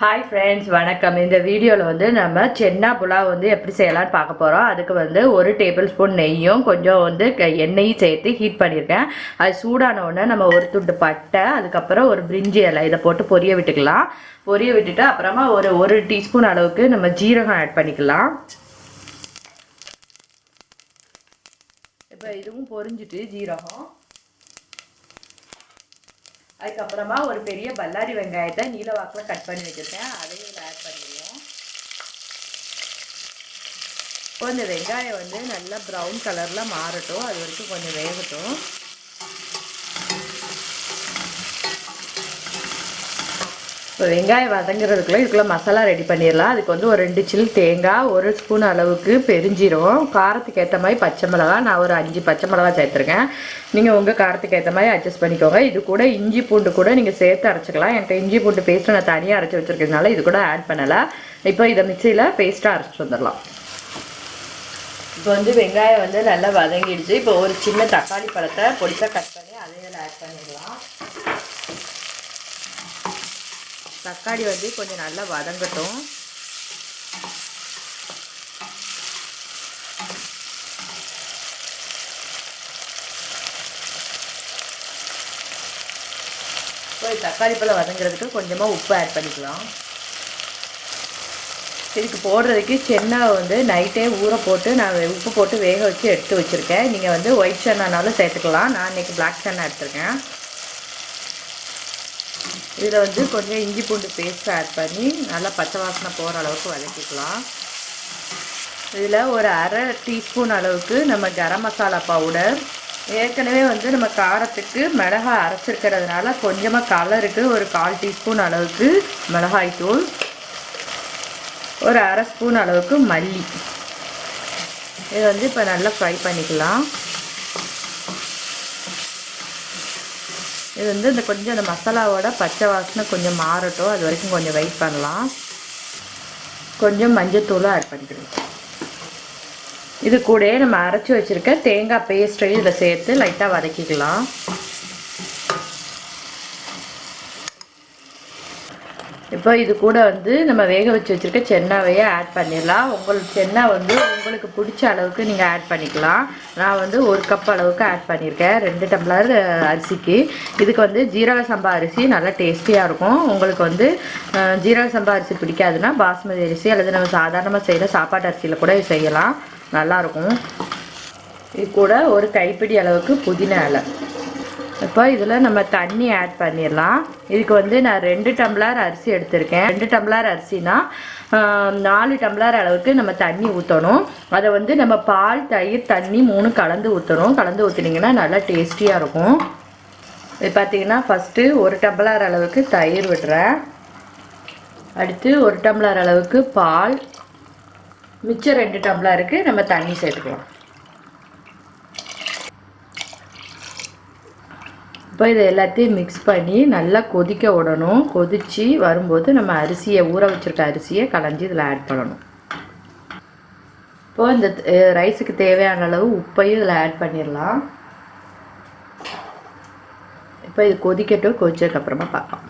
Hi friends, வணக்கம். இந்த வீடியோவில் வந்து நம்ம சென்னா புலாவ் வந்து எப்படி செய்யலாம்னு பார்க்க போகிறோம். அதுக்கு வந்து 1 டேபிள் ஸ்பூன் நெய்யும் கொஞ்சம் வந்து எண்ணெயும் சேர்த்து ஹீட் பண்ணியிருக்கேன். அது சூடான உடனே நம்ம ஒரு துண்டு பட்டை, அதுக்கப்புறம் ஒரு பிரிஞ்சி இலை இதை போட்டு பொரிய விட்டுக்கலாம். பொரிய விட்டுட்டு அப்புறமா ஒரு டீஸ்பூன் அளவுக்கு நம்ம ஜீரகம் ஆட் பண்ணிக்கலாம். இப்போ இதுவும் பொரிஞ்சிட்டு ஜீரகம், அதுக்கப்புறமா ஒரு பெரிய பல்லாரி வெங்காயத்தை நீல வாக்கில் கட் பண்ணி வச்சுருக்கேன், அதையும் இதில் ஆட் பண்ணிடுவோம். இப்போ இந்த வெங்காயம் வந்து நல்லா ப்ரௌன் கலரில் மாறட்டும், அது வரைக்கும் கொஞ்சம் வேகட்டும். இப்போ வெங்காயம் வதங்குறதுக்குள்ள இதுக்குள்ளே மசாலா ரெடி பண்ணிடலாம். அதுக்கு வந்து ஒரு 2 சில் தேங்காய், 1 ஸ்பூன் அளவுக்கு பெருஞ்சீரகம், காரத்துக்கு ஏற்ற மாதிரி பச்சை மிளகா, நான் ஒரு 5 பச்சை மிளகா சேர்த்துருக்கேன். நீங்கள் உங்கள் காரத்துக்கு ஏற்ற மாதிரி அட்ஜஸ்ட் பண்ணிக்கோங்க. இது கூட இஞ்சி பூண்டு கூட நீங்கள் சேர்த்து அரைச்சிக்கலாம். என்கிட்ட இஞ்சி பூண்டு பேஸ்ட்டு நான் தனியாக அரைச்சி வச்சுருக்கிறதுனால இது கூட ஆட் பண்ணலை. இப்போ இதை மிக்சியில் பேஸ்ட்டாக அரைச்சிட்டு வந்துடலாம். இப்போ வந்து வெங்காயம் வந்து நல்லா வதங்கிடுச்சு. இப்போ ஒரு சின்ன தக்காளி பழத்தை பொடிசாக கட் பண்ணி அதையும் ஆட் பண்ணிடலாம். தக்காளி வந்து கொஞ்சம் நல்லா வதங்கட்டும். இப்போ தக்காளி பழம் வதங்குறதுக்கு கொஞ்சமாக உப்பு ஆட் பண்ணிக்கலாம். இதுக்கு போடுறதுக்கு சென்னா வந்து நைட்டே ஊற போட்டு நான் உப்பு போட்டு வேக வச்சு எடுத்து வச்சுருக்கேன். நீங்கள் வந்து ஒயிட் சென்னானாலும் சேர்த்துக்கலாம். நான் இன்றைக்கி பிளாக் சென்னா எடுத்துருக்கேன். இதில் வந்து கொஞ்சம் இஞ்சி பூண்டு பேஸ்ட் ஆட் பண்ணி நல்லா பச்சை வாசனை போகிற அளவுக்கு வதக்கிக்கலாம். இதில் ஒரு அரை டீஸ்பூன் அளவுக்கு நம்ம கரம் மசாலா பவுடர், ஏற்கனவே வந்து நம்ம காரத்துக்கு மிளகாய் அரைச்சிருக்கிறதுனால கொஞ்சமாக கலருக்கு ஒரு 1/4 டீஸ்பூன் அளவுக்கு மிளகாய்த்தூள், ஒரு அரை ஸ்பூன் அளவுக்கு மல்லி, இதை வந்து இப்போ நல்லா ஃப்ரை பண்ணிக்கலாம். இது வந்து கொஞ்சம் அந்த மசாலாவோட பச்சை வாசனை கொஞ்சம் மாறட்டும், அது வரைக்கும் கொஞ்சம் வெயிட் பண்ணலாம். கொஞ்சம் மஞ்சத்தூளும் ஆட் பண்ணிக்கணும். இது கூட நம்ம அரைச்சி வச்சுருக்க தேங்காய் பேஸ்ட்டையும் இதில் சேர்த்து லைட்டாக வதக்கிக்கலாம். இப்போ இது கூட வந்து நம்ம வேக வச்சு வச்சுருக்க சென்னாவையே ஆட் பண்ணிடலாம். சென்னா வந்து உங்களுக்கு பிடிச்ச அளவுக்கு நீங்கள் ஆட் பண்ணிக்கலாம். நான் வந்து 1 கப் அளவுக்கு ஆட் பண்ணியிருக்கேன் 2 டம்ளர் அரிசிக்கு. இதுக்கு வந்து ஜீரக சம்பா அரிசி நல்லா டேஸ்டியாக இருக்கும். உங்களுக்கு வந்து ஜீரக சம்பா அரிசி பிடிக்காதுன்னா பாஸ்மதி அரிசி அல்லது நம்ம சாதாரணமாக செய்கிற சாப்பாட்டு அரிசியில் கூட செய்யலாம், நல்லாயிருக்கும். இது கூட ஒரு கைப்பிடி அளவுக்கு புதினா இலை. இப்போ இதில் நம்ம தண்ணி ஆட் பண்ணிடலாம். இதுக்கு வந்து நான் 2 டம்ளர் அரிசி எடுத்திருக்கேன். 2 டம்ளர் அரிசினா 4 டம்ளர் அளவுக்கு நம்ம தண்ணி ஊற்றணும். அதை வந்து நம்ம பால், தயிர், தண்ணி 3 கலந்து ஊற்றணும். கலந்து ஊற்றினீங்கன்னா நல்லா டேஸ்டியாக இருக்கும். இது பார்த்திங்கன்னா ஃபஸ்ட்டு 1 டம்ளர் அளவுக்கு தயிர் விடுறேன். அடுத்து 1 டம்ளர் அளவுக்கு பால், மிச்சம் 2 டம்ளருக்கு நம்ம தண்ணி சேர்த்துக்கலாம். இப்போ இது எல்லாத்தையும் மிக்ஸ் பண்ணி நல்லா கொதிக்க விடணும். கொதித்து வரும்போது நம்ம அரிசியை ஊற வச்சுருக்க அரிசியை களைஞ்சி இதில் ஆட் பண்ணணும். இப்போது இந்த ரைஸுக்கு தேவையான அளவு உப்பையும் இதில் ஆட் பண்ணிடலாம். இப்போ இது கொதிக்கட்டும், கொதிச்சதுக்கப்புறமா பார்க்கலாம்.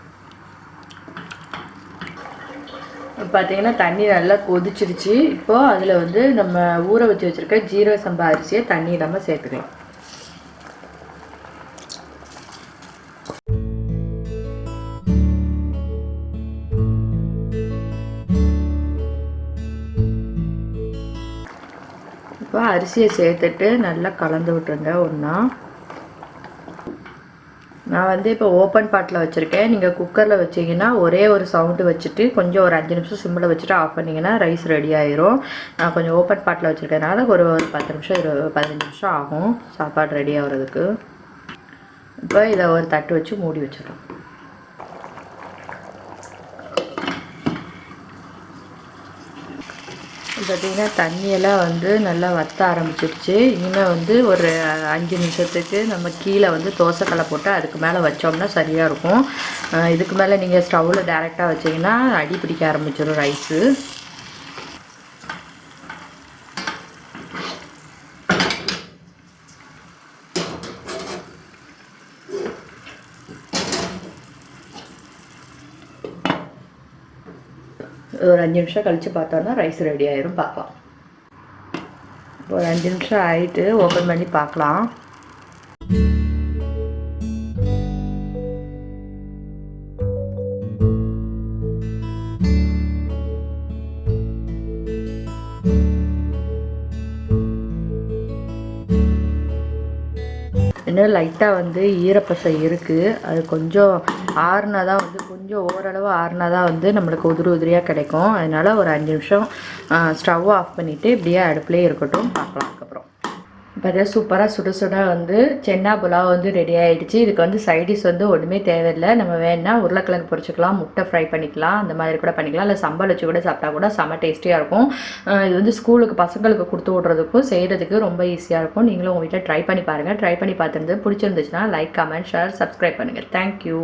பார்த்திங்கன்னா தண்ணி நல்லா கொதிச்சிருச்சு. இப்போது அதில் வந்து நம்ம ஊற வச்சு வச்சுருக்க ஜீரக சம்பா அரிசியை தண்ணி இல்லாமல் சேர்த்துக்கலாம். இப்போ அரிசியை சேர்த்துட்டு நல்லா கலந்து விட்டுருங்க ஒன்றா. நான் வந்து இப்போ ஓப்பன் பாட்டில் வச்சுருக்கேன். நீங்கள் குக்கரில் வச்சிங்கன்னா ஒரே ஒரு சவுண்டு வச்சுட்டு கொஞ்சம் ஒரு 5 நிமிஷம் சிம்மில் வச்சுட்டு ஆஃப் பண்ணிங்கன்னா ரைஸ் ரெடி ஆயிரும். நான் கொஞ்சம் ஓப்பன் பாட்டில் வச்சுருக்கனால ஒரு 10 நிமிஷம் 15 நிமிஷம் ஆகும் சாப்பாடு ரெடி ஆகிறதுக்கு. இப்போ இதை ஒரு தட்டு வச்சு மூடி வச்சிடறோம். பார்த்திங்கன்னா தண்ணியெல்லாம் வந்து நல்லா வற்ற ஆரம்பிச்சிருச்சு. இனிமேல் வந்து ஒரு 5 நிமிஷத்துக்கு நம்ம கீழே வந்து தோசைக்கல்லை போட்டு அதுக்கு மேலே வச்சோம்னா சரியாக இருக்கும். இதுக்கு மேலே நீங்கள் ஸ்டவ்வில் டைரெக்டாக வச்சிங்கன்னா அடி பிடிக்க ஆரம்பிச்சிடும் ரைஸு. ஒரு 5 நிமிஷம் கழித்து பார்த்தோன்னா ரைஸ் ரெடி ஆயிரும். பார்க்கலாம். ஒரு 5 நிமிஷம் ஆகிட்டு ஓப்பன் பண்ணி பார்க்கலாம். இன்னும் லைட்டாக வந்து ஈரப்பசை இருக்குது. அது கொஞ்சம் ஆறுனா தான் வந்து கொஞ்சம் ஓரளவு ஆறுனா தான் வந்து நம்மளுக்கு உதிரியாக கிடைக்கும். அதனால் ஒரு 5 நிமிஷம் ஸ்டவ் ஆஃப் பண்ணிவிட்டு இப்படியே அடுப்புலேயே இருக்கட்டும். பார்க்கலாம். அதுக்கப்புறம் பார்த்தீங்கன்னா சூப்பராக சுட சுட வந்து சென்னா புலாவ் வந்து ரெடி ஆகிடுச்சு. இதுக்கு வந்து சைடிஷ் வந்து ஒன்றுமே தேவையில்லை. நம்ம வேணா உருளைக்கிழங்கு பொரிச்சிக்கலாம், முட்டை ஃப்ரை பண்ணிக்கலாம், அந்த மாதிரி கூட பண்ணிக்கலாம். இல்லை சம்பல் வச்சு கூட சாப்பிட்டா கூட செம்ம டேஸ்டியாக இருக்கும். இது வந்து ஸ்கூலுக்கு பசங்களுக்கு கொடுத்து விட்றதுக்கும் செய்கிறதுக்கு ரொம்ப ஈஸியாக இருக்கும். நீங்களும் உங்கள் வீட்டில் ட்ரை பண்ணி பாருங்கள். ட்ரை பண்ணி பார்த்துருந்து பிடிச்சிருந்துச்சுன்னா லைக், கமெண்ட், ஷேர், சப்ஸ்கிரைப் பண்ணுங்கள். தேங்க்யூ.